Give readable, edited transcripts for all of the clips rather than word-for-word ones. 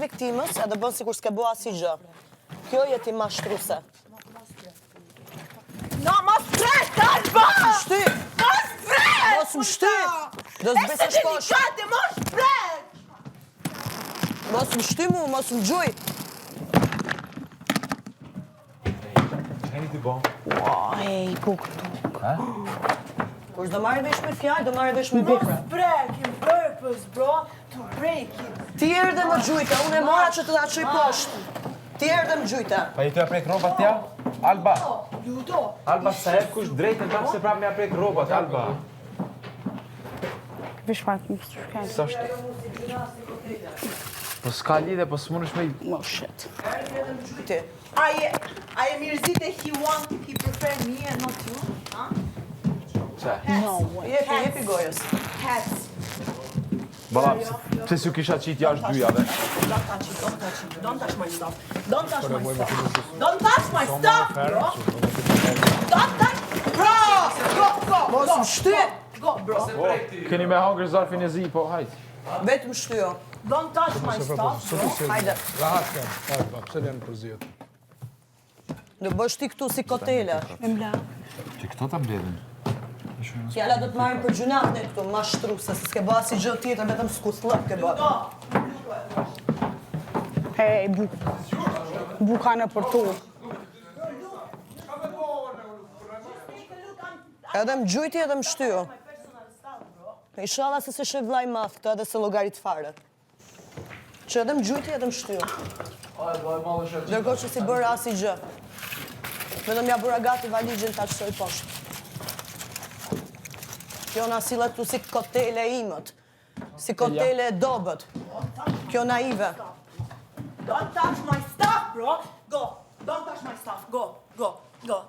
viktimës edhe bën sikur s'ke bua asnjë gjë. Kjo je ti mashtruese. No, mos pret, Alba! Shty! Mos pret! Mos më shty! Do s'besesh poshtë. Delikate, mos pret! Mos më shty mu, mos më gjuj. Heni ti bon. Ej, puk. Kur do marrë vesh me fjalë, do marrë vesh me vepra. Mos prekim purpose, bro, to break it. Ti erdhe më gjujta, unë e mora që të ta çoj poshtë. Ti erdhe më gjujta. Pa i të prek robat tja? Alba. Ludo. Alba, sa e kush drejtën prap se prap me ja prek robat, Alba. Vish pak më shkaj. Sa është? Po s'ka lidhe, po s'munësh me... Oh, shit. Ti. I am Mirzite, he prefer me and not you. Huh? Qa? No way. Jepi gojës. Hats. Bala, pse si u kisha qit jashtë dyjave? Don't touch my stuff. Don't touch my stuff. Don't touch my stuff, bro. Don't touch... Bro! Go. Mos më shty! Go, bro. Keni me hangër zarfin e zi, po hajt. Vetëm shtyo. Don't touch my stuff, bro. Hajde. Rahat kam. Pse janë përzihet? Do bësh ti këtu si kotele. Që këto ta mbledhin. Fjala do të marrin për gjunat ne këtu, mashtruese, se s'ke bë asnjë gjë tjetër, vetëm skullëk ke bë. Hey, buka në për tu. Edhe më gjujti edhe më shtyo. Inshallah se se shë vllai madh këtë edhe se llogarit fare. Që edhe më gjujti edhe më shtyo. Ndërkohë që si bërë asnjë gjë. Vetëm ja bëra gati valizhin ta çoj poshtë. Kjo na sillet tu si kotele imët. Si kotele e dobët. Kjo naive. Don't touch my stuff, bro. Go. Don't touch my stuff. Go.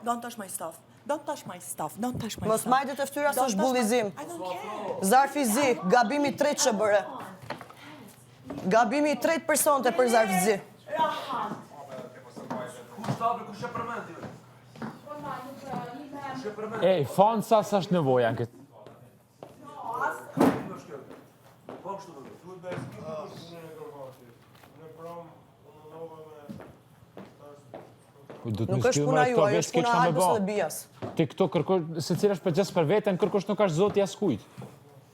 Don't touch my stuff. Don't touch my stuff. Don't touch my Mos stuff. majtë të ftyra s'është bullizim. I don't care. Zarfi zi, gabimi i tretë që bëre. Gabimi i tretë personte për zarf zi. Rahat. Ej, fanë sa është nevoja në këtë. Nuk është puna ju, ajo është puna Albës dhe Bias. Ti këto kërkosh, se cilë është përgjes për veten, kërkosh nuk është zoti as kujt.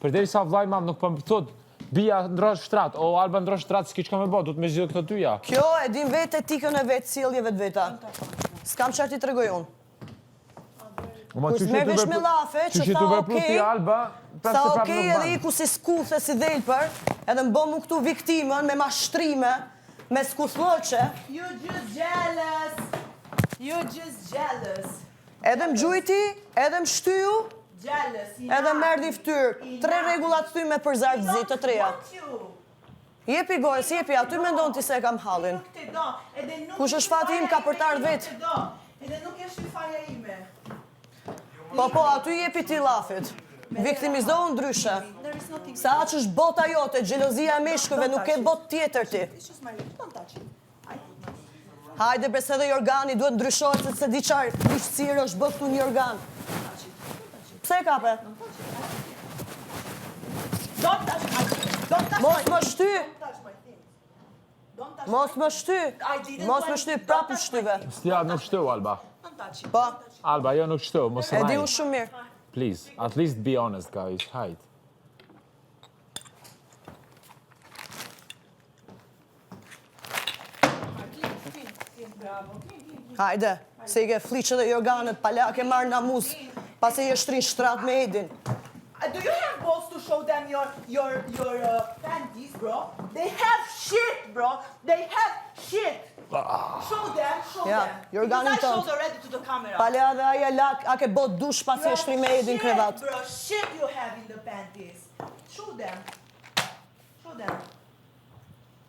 Përderisa vllai mam nuk po më thot, Bia ndrosh shtrat, o Alba ndrosh shtrat, s'ki çka më bë, do të më zgjidh këto dyja. Kjo e din vetë etikën e vetë, sjellje vetveta. S'kam çfarë ti tregoj unë. Kur s'merr vesh me llafe, që tha okay, Alba, sa okay edhe iku si skuthe si dhelpër, edhe më bëm këtu viktimën me mashtrime, me skuthllëqe. You just jealous. You just jealous. Edhe më gjujti, edhe më shtyu, Jealous. edhe më erdhi fytyr. 3 rregulla të thyme për zarf zi të treja. Jepi gojës, jepi, aty mendon ti se e kam hallin. Kush është fati im ka për të ardhur vetë. Edhe nuk e shqifaja ime. Po, aty jepi ti llafit. Viktimizohu ndryshe. Sa aq është bota jote, xhelozia e meshkujve, nuk ke botë tjetër ti. Hajde besë edhe i organi duhet ndryshohet se di çfarë vështirë është bë këtu një organ. Pse e kape? Mos më shty! Mos më shty! Mos më shty, prapë më shtyve. S'ja nuk shteu, Alba. Po, Alba, jo nuk shteu, mos e e di vaj. unë shumë mirë. Please, at least be honest, guys. Hajt. Hajde, se i ke fliqët dhe i organet, pala ke marrë namus, pas e i shtrin shtrat me Edin. Do you have balls to show them your panties, bro? They have shit, bro. They have shit. Show them. Ja, your gun Because I in showed already to the camera. Pala dhe aja lak, a ke bot dush pas e shtrin me Edin krevat. Bro, shit you have in the panties. Show them.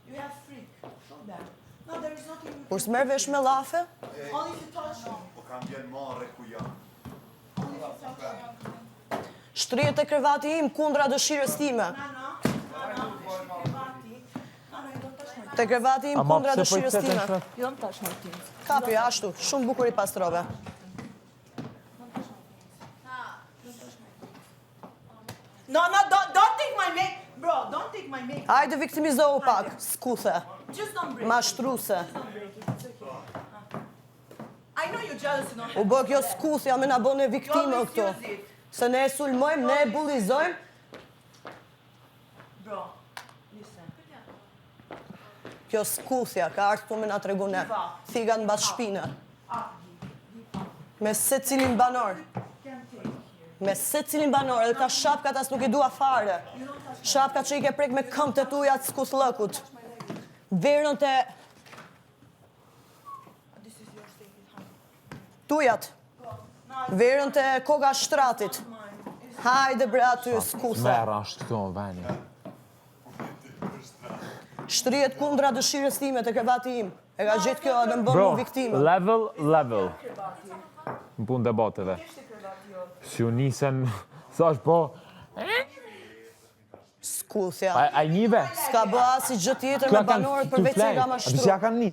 You have freak. Show them. No, there is nothing. Kur s'merr vesh me llafe, Only if you touch me. Po kam vjen marrë ku janë. Only if you touch me. shtrihet te krevati im kundra dëshirës time. Te krevati im kundra dëshirës time. You don't touch my things. Kapi ashtu, shumë bukur i pastrove. No, don't take my make. Bro, don't take my makeup. Hajde viktimizohu pak, skuthe, Just don't break it. mashtruse. Don't break it. It's okay. I know you're jealous, you don't U have bë to kjo do that. skuthja me na bëne You viktime always këto. use it. Se ne e sulmojmë, ne e bullizojmë, Bro, listen. kjo skuthja ka ardhur këtu me na tregu ne. Thiga në bas shpine. Me se cilin banor. Me se cilin banor, edhe ta shapkat as nuk i dua fare. Shapkat që i ke prek me këmbë të tuja të skuthllëkut. Verën të This is your sacred hand. tujat. Verën të koka shtratit. Hajde bre aty skuthe. Merra është këto, veni. Shtrihet kundra dëshirës time të krebati im. E ka gjetë kjo edhe më bën Bro, mu viktime. level. Në punë debateve. Si u nisen, thash po, Skuthja. a i njive? S'ka bë asi gjë tjetër me banorët përveç se nga Pisi mashtru. ja kanë një.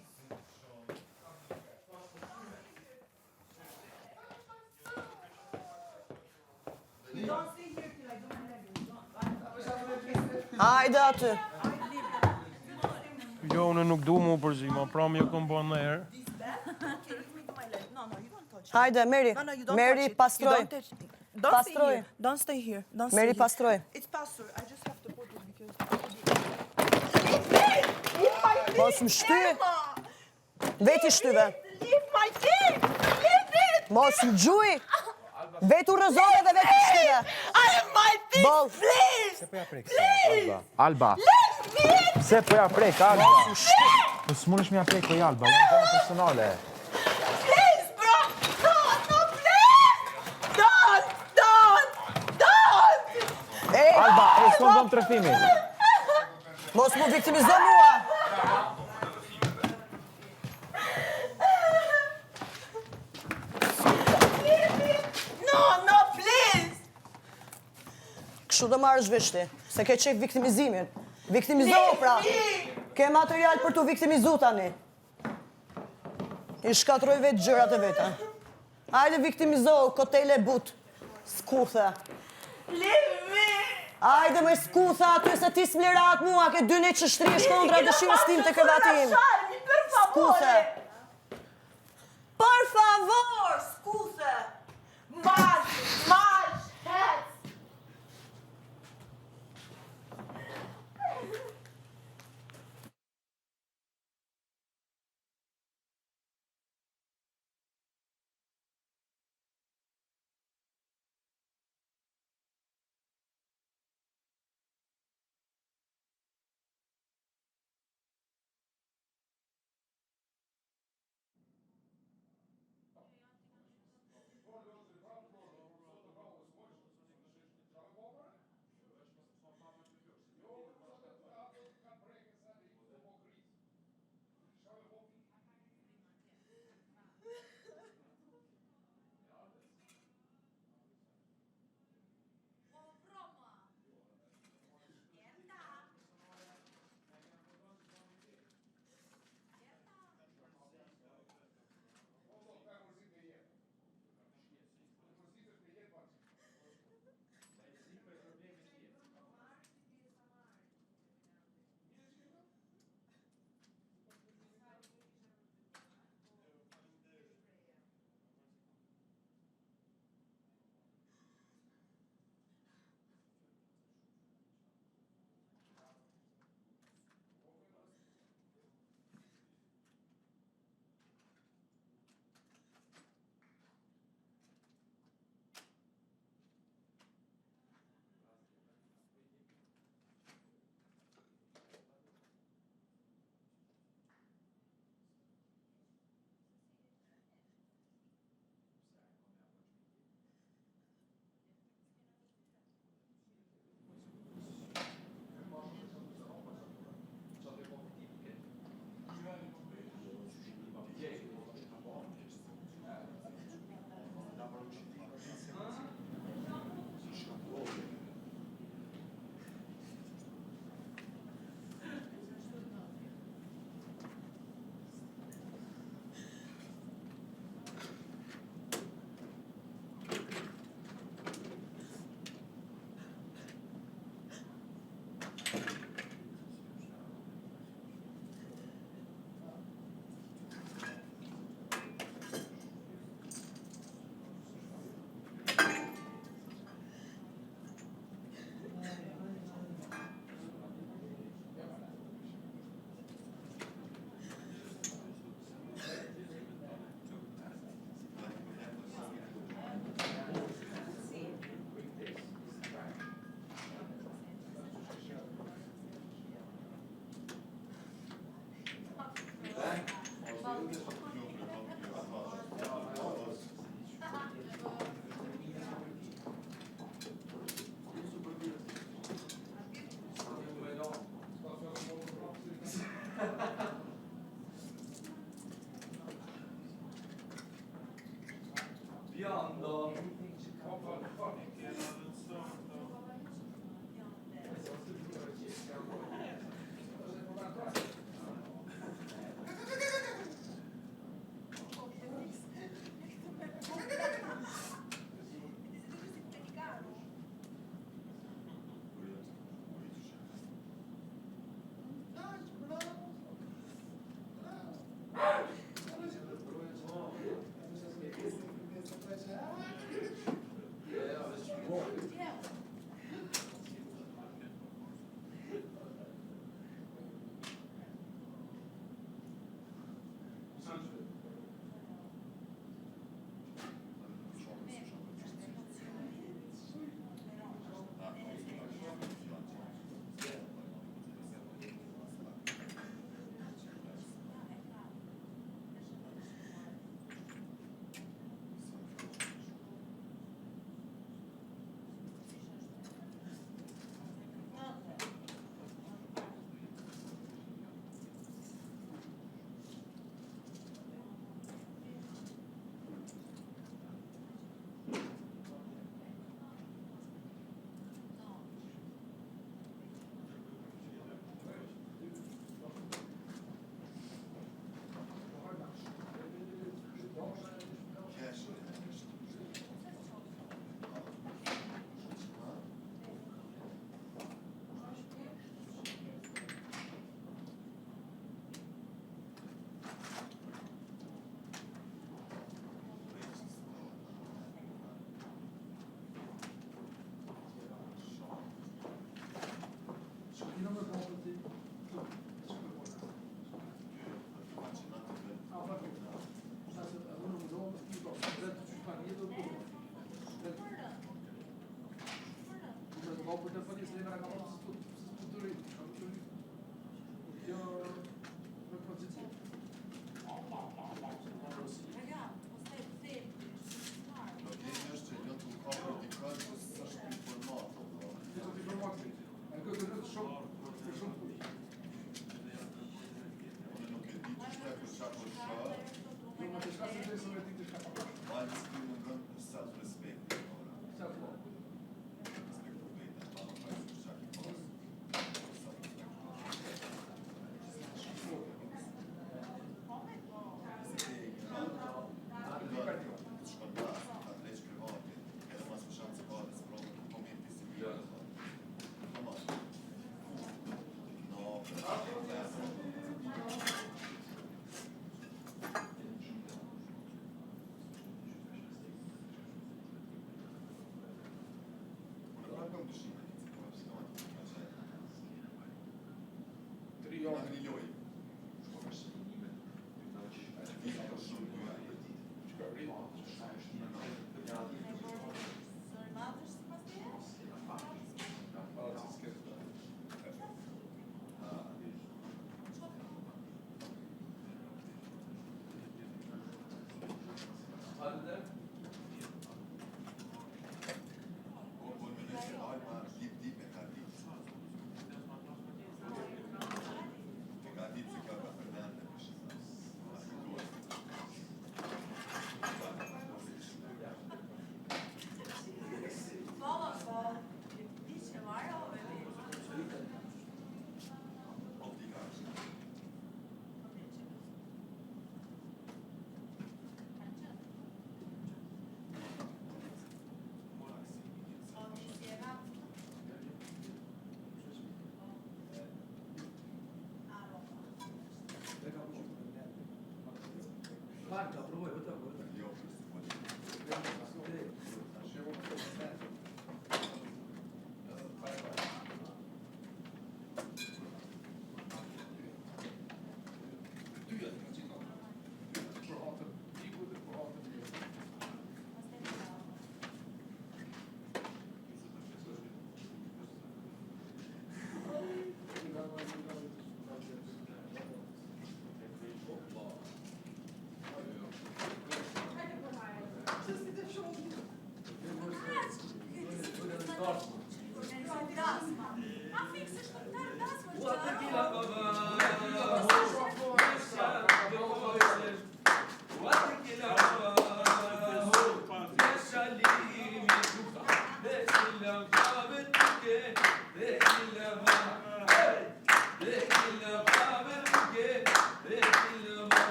Hajde aty. Jo, unë nuk du mu përzi, ma pram jo kom bën në herë. No, you don't touch it. Hajde, Meri. No, you don't Meri, touch it. pastroj. You don't touch it. Don't stay Pastroj. here. Don't stay here. Don't stay Meri, here. pastroj. It's pastor. I just have to put it because... Leave my feet! Mos më shty. Emma! Veti shtyve. Leave my feet! Leave it! Mos më gjuj. Vetu rëzove dhe vetu shtyve. I have my feet! Ball. Please! Please! Alba, Let me! pse po ja prek, Alba? Po s'munësh me ja prek po Alba, në gjëra personale. Please, bro! No, please! Don't! Ej, Alba, s'po bëm trefimi. mos më viktimizo mua. No, please! Kështu do marrësh vesh ti, se ke qef viktimizimin. Viktimizohu pra. Ke material për tu viktimizu tani. I shkatroj vetë gjërat e veta. Hajde viktimizohu, kotele but. Skuthe. Leave me! Hajde me skuthe aty se ti s'mlirat mua, ke dy ne që shtrihesh kundra dëshirës tim të krevatim. Lasciarmi, per Skuthe. favore! Por favor, skuthe. March, heads!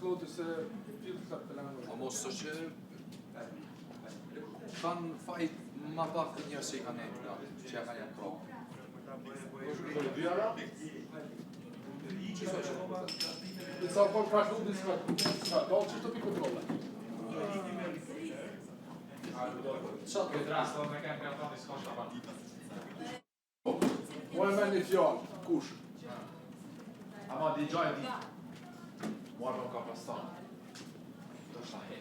Kështu se filtë ka të lanë. A mos është që kanë fajt ma pak të njerë që i kanë e që ja kanë janë pro. Dhe sa po krashtu dhe s'ka do që të pi kontrole. Po e me një fjallë, kush? Ama di gjoj di. Morë më ka pastan. Do shta he.